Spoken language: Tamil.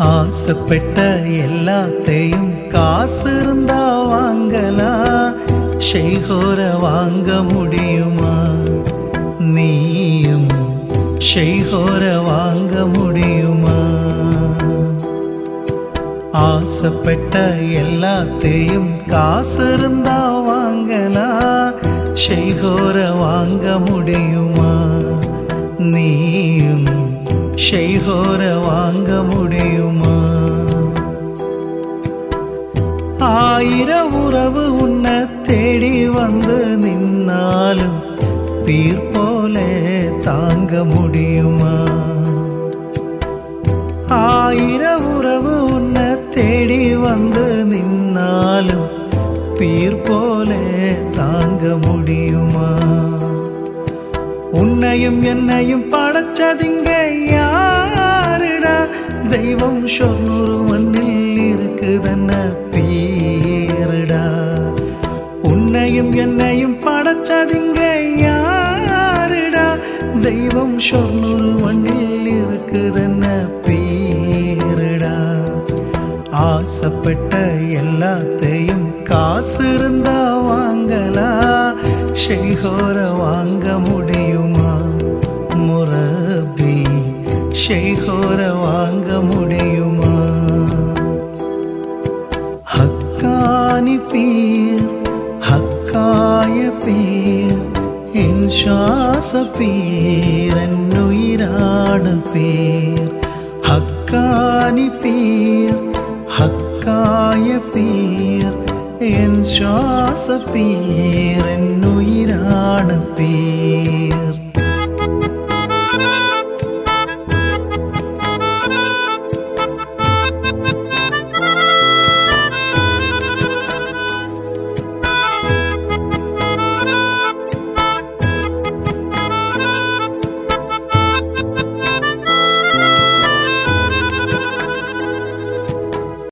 ஆசைப்பட்ட எல்லாத்தையும் காசு இருந்தா வாங்கலாம், ஷெய்கோர வாங்க முடியுமா? நீயும் ஷெய்கோர வாங்க முடியுமா? ஆசைப்பட்ட எல்லாத்தையும் காசு இருந்தா வாங்கலாம், ஷெய்கோர வாங்க முடியுமா? நீயும் ஷெய்கோர வாங்க முடியுமா? ஆயிரம் உறவு உன்னை தேடி வந்து நின்னாலும் பீர் போல தாங்க முடியுமா? ஆயிரம் உறவு உன்னை தேடி வந்து நின்னாலும் பீர் போல தாங்க முடியுமா? உன்னையும் என்னையும் படைச்சதிங்க யாருடா? தெய்வம் ஷொர்ணூர் மண்ணில் இருக்குதென்ன பேருடா? உன்னையும் என்னையும் படைச்சதிங்க யாருடா? தெய்வம் ஷொர்ணூர் மண்ணில் இருக்குதென்ன பேருடா? ஆசைப்பட்ட எல்லாத்தையும் காசு இருந்தா வாங்கலாம், ஷெய்கோர வாங்க முடியுமா? முரபி ஷெய்கோர வாங்க முடியுமா? ஹக்கானி பீர் ஹக்காய பீர் என் சுவாச பீர் என் உயிராடு பீர். ஹக்கானி பீர் ஹக்காய பீர் என் சுவாச பீர் என் உயிராடு பீர்.